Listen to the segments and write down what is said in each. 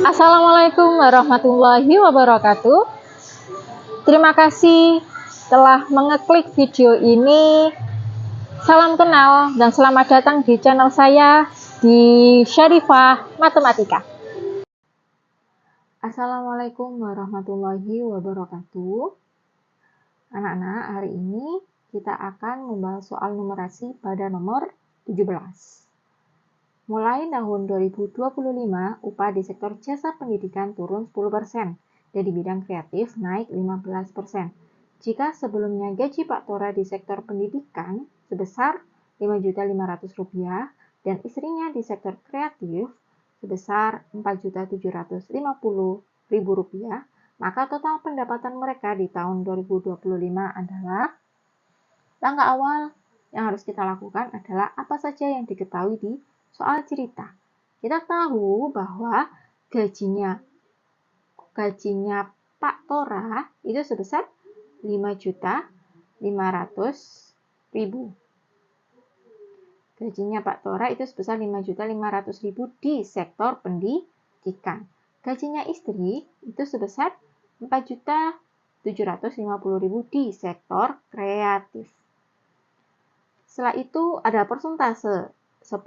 Assalamualaikum warahmatullahi wabarakatuh. Terima kasih telah mengeklik video ini. Salam kenal dan selamat datang di channel saya di Syarifah Matematika. Assalamualaikum warahmatullahi wabarakatuh. Anak-anak, hari ini kita akan membahas soal numerasi pada nomor 17. Mulai tahun 2025, upah di sektor jasa pendidikan turun 10% dan di bidang kreatif naik 15%. Jika sebelumnya gaji Pak Tora di sektor pendidikan sebesar Rp5.500.000 dan istrinya di sektor kreatif sebesar Rp4.750.000, maka total pendapatan mereka di tahun 2025 adalah langkah awal yang harus kita lakukan adalah apa saja yang diketahui di soal cerita. Kita tahu bahwa gajinya Pak Tora itu sebesar Rp5.500.000. Gajinya Pak Tora itu sebesar Rp5.500.000 di sektor pendidikan. Gajinya istri itu sebesar Rp4.750.000 di sektor kreatif. Setelah itu ada persentase 10%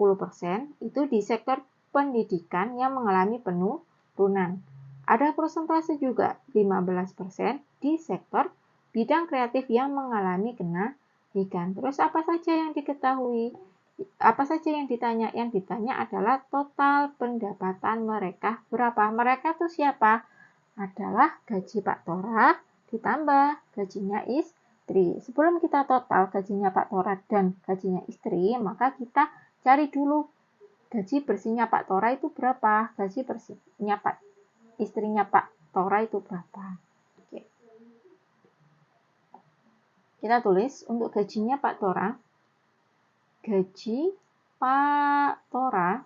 itu di sektor pendidikan yang mengalami penurunan. Ada persentase juga 15% di sektor bidang kreatif yang mengalami kenaikan. Terus apa saja yang diketahui? Apa saja yang ditanya? Yang ditanya adalah total pendapatan mereka berapa. Mereka itu siapa? Adalah gaji Pak Tora ditambah gajinya istri. Sebelum kita total gajinya Pak Tora dan gajinya istri, maka kita cari dulu gaji bersihnya Pak Tora itu berapa, gaji bersihnya istrinya Pak Tora itu berapa. Oke. Kita tulis untuk gajinya Pak Tora. Gaji Pak Tora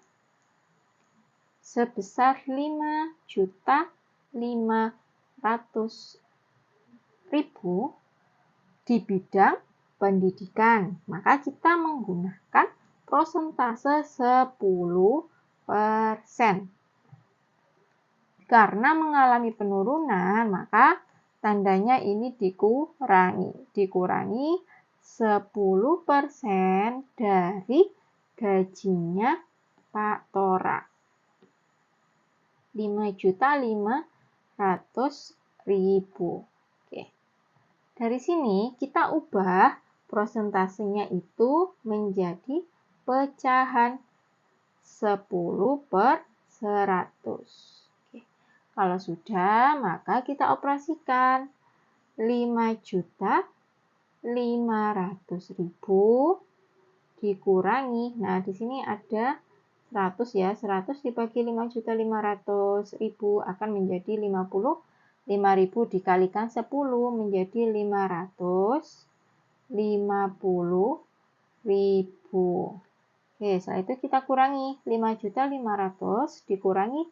sebesar Rp5.500.000 di bidang pendidikan. Maka kita menggunakan persentase 10%. Karena mengalami penurunan, maka tandanya ini dikurangi 10% dari gajinya Pak Tora. Rp5.500.000. Oke. Dari sini kita ubah persentasenya itu menjadi pecahan 10/100. Oke. Kalau sudah, maka kita operasikan. Rp5.500.000 dikurangi. Nah, di sini ada 100 ya. 100 dibagi Rp5.500.000 akan menjadi 55.000 dikalikan 10 menjadi Rp550.000. Oke, setelah itu kita kurangi 5.500.000 dikurangi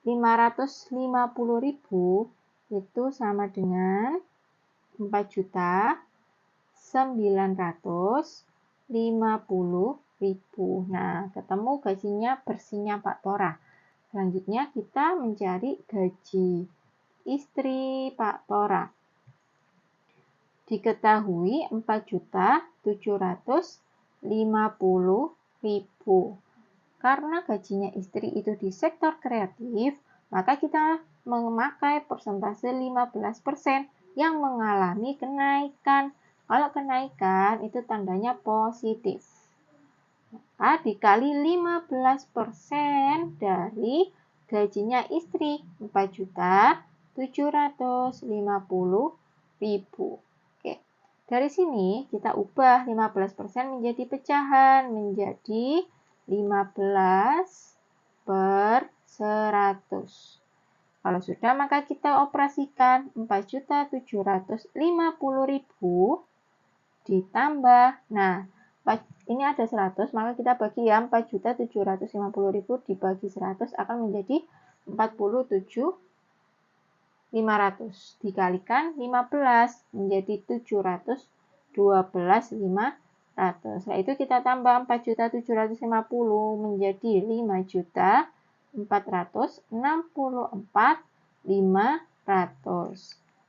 550.000 itu sama dengan 4.950.000. Nah, ketemu gajinya bersihnya Pak Tora. Selanjutnya kita mencari gaji istri Pak Tora. Diketahui 4.750.000. Karena gajinya istri itu di sektor kreatif, maka kita memakai persentase 15% yang mengalami kenaikan. Kalau kenaikan itu tandanya positif. Maka dikali 15% dari gajinya istri 4.750.000. Oke. Dari sini kita ubah 15% menjadi pecahan menjadi 15/100. Kalau sudah, maka kita operasikan 4.750.000 ditambah. Nah, ini ada 100, maka kita bagi ya. 4.750.000 dibagi 100 akan menjadi 47.500. Dikalikan 15 menjadi 712.500. Setelah itu kita tambah 4.750 menjadi 5 juta 464.500.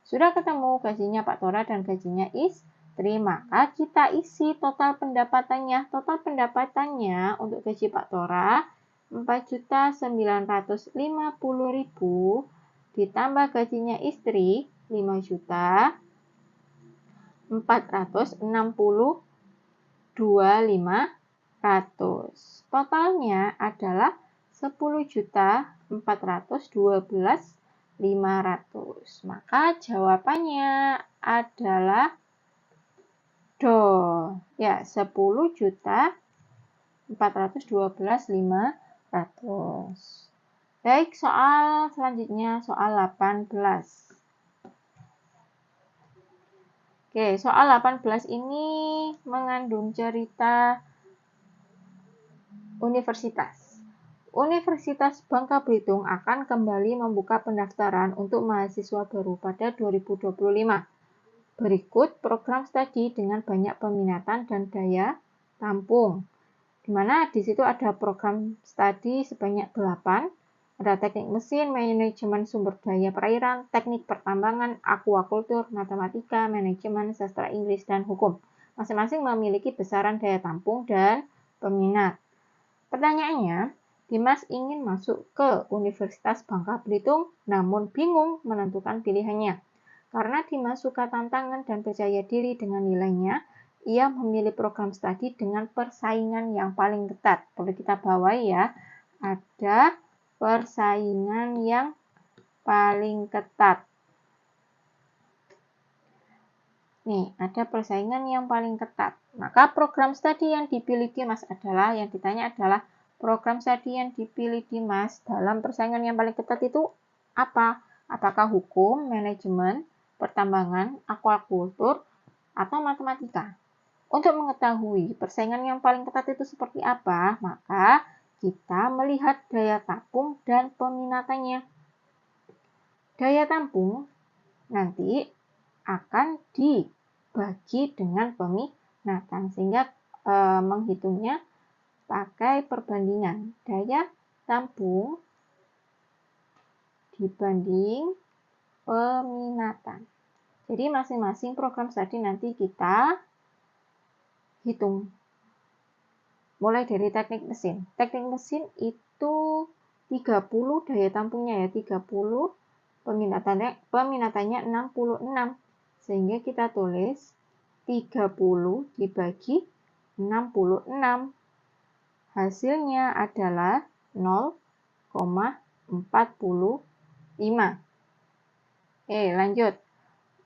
Sudah ketemu gajinya Pak Tora dan gajinya istri, maka kita isi total pendapatannya. Total pendapatannya untuk gaji Pak Tora 4.950.000 ditambah gajinya istri 5.462.500. Totalnya adalah 10.412.500. Maka jawabannya adalah do. Ya, 10.412.500. Baik, soal selanjutnya soal 18. Oke, soal 18 ini mengandung cerita universitas. Universitas Bangka Belitung akan kembali membuka pendaftaran untuk mahasiswa baru pada 2025. Berikut program studi dengan banyak peminatan dan daya tampung. Di mana di situ ada program studi sebanyak 8. Ada teknik mesin, manajemen sumber daya perairan, teknik pertambangan, aquaculture, matematika, manajemen, sastra Inggris, dan hukum. Masing-masing memiliki besaran daya tampung dan peminat. Pertanyaannya, Dimas ingin masuk ke Universitas Bangka Belitung namun bingung menentukan pilihannya. Karena Dimas suka tantangan dan percaya diri dengan nilainya, ia memilih program studi dengan persaingan yang paling ketat. Perlu kita bawahi ya, ada persaingan yang paling ketat. Nih, ada persaingan yang paling ketat. Maka program studi yang dipilih Dimas adalah, yang ditanya adalah program studi yang dipilih Dimas dalam persaingan yang paling ketat itu apa? Apakah hukum, manajemen, pertambangan, aquaculture, atau matematika? Untuk mengetahui persaingan yang paling ketat itu seperti apa, maka kita melihat daya tampung dan peminatannya. Daya tampung nanti akan dibagi dengan peminatan, sehingga menghitungnya pakai perbandingan daya tampung dibanding peminatan. Jadi masing-masing program studi nanti kita hitung. Mulai dari teknik mesin. Teknik mesin itu 30 daya tampungnya ya, 30, peminatannya 66. Sehingga kita tulis 30 dibagi 66. Hasilnya adalah 0,45. Lanjut.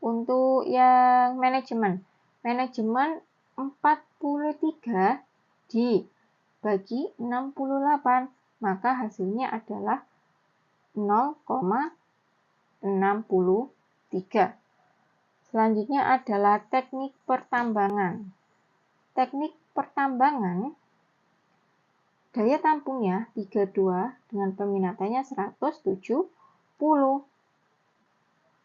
Untuk yang manajemen. Manajemen 43 dibagi 68, maka hasilnya adalah 0,63. Selanjutnya adalah teknik pertambangan. Teknik pertambangan, daya tampungnya 32 dengan peminatannya 170,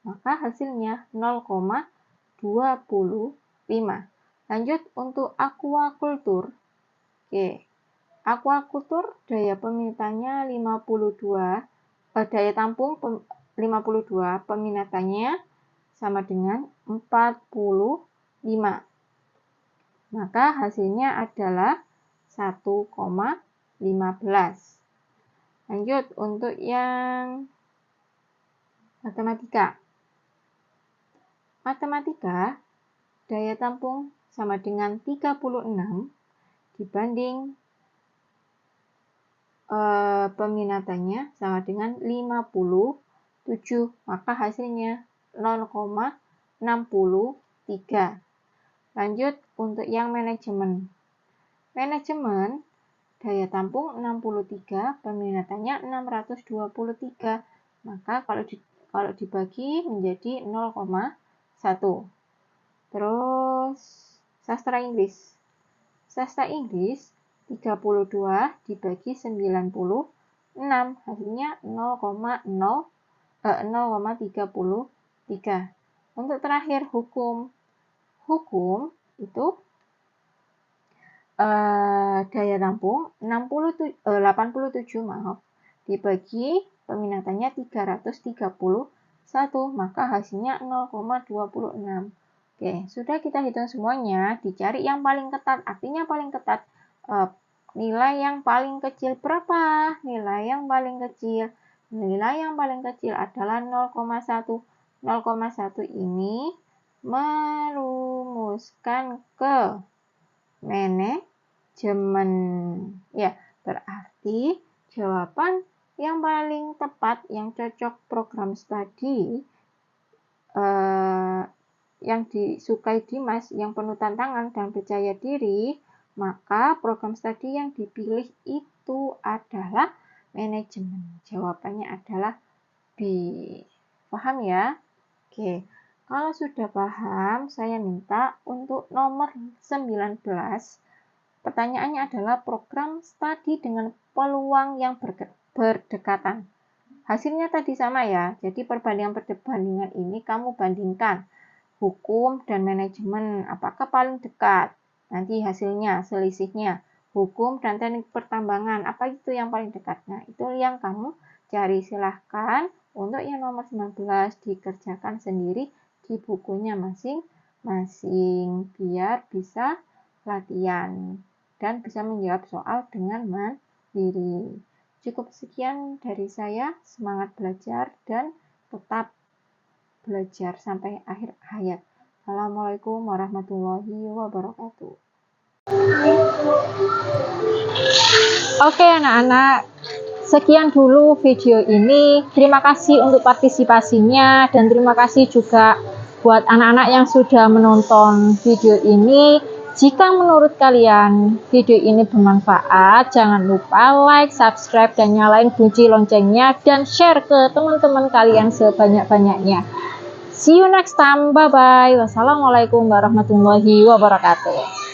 maka hasilnya 0,25. Lanjut untuk aquaculture. Aquaculture daya peminatannya 52, daya tampung 52, peminatannya sama dengan 45. Maka hasilnya adalah 1,15. Lanjut untuk yang matematika. Matematika daya tampung sama dengan 36 dibanding peminatannya sama dengan 57, maka hasilnya 0,63. Lanjut untuk yang manajemen. Manajemen daya tampung 63, peminatannya 623, maka kalau dibagi menjadi 0,1. Terus sastra Inggris. Sastra Inggris 32 dibagi 96, hasilnya 0,33. Untuk terakhir hukum. Hukum itu daya tampung 87, dibagi peminatannya 331, maka hasilnya 0,26. Oke, sudah kita hitung semuanya, dicari yang paling ketat. Artinya paling ketat, nilai yang paling kecil berapa? Nilai yang paling kecil. Nilai yang paling kecil adalah 0,1. 0,1 ini merumuskan ke manajemen. Ya, berarti jawaban yang paling tepat, yang cocok program studi yang disukai Dimas, yang penuh tantangan dan percaya diri, maka program studi yang dipilih itu adalah manajemen. Jawabannya adalah B. Paham ya? Oke. Kalau sudah paham, saya minta untuk nomor 19. Pertanyaannya adalah program studi dengan peluang yang berdekatan. Hasilnya tadi sama ya. Jadi perbandingan ini kamu bandingkan hukum dan manajemen. Apakah paling dekat? Nanti hasilnya, selisihnya. Hukum dan teknik pertambangan. Apa itu yang paling dekat? Nah, itu yang kamu cari. Silahkan untuk yang nomor 19 dikerjakan sendiri di bukunya masing-masing biar bisa latihan dan bisa menjawab soal dengan mandiri. Cukup sekian dari saya. Semangat belajar dan tetap belajar sampai akhir hayat. Assalamualaikum warahmatullahi wabarakatuh. Oke anak-anak, sekian dulu video ini. Terima kasih untuk partisipasinya dan terima kasih juga buat anak-anak yang sudah menonton video ini. Jika menurut kalian video ini bermanfaat, jangan lupa like, subscribe, dan nyalain bunyi loncengnya dan share ke teman-teman kalian sebanyak-banyaknya. See you next time. Bye-bye. Wassalamualaikum warahmatullahi wabarakatuh.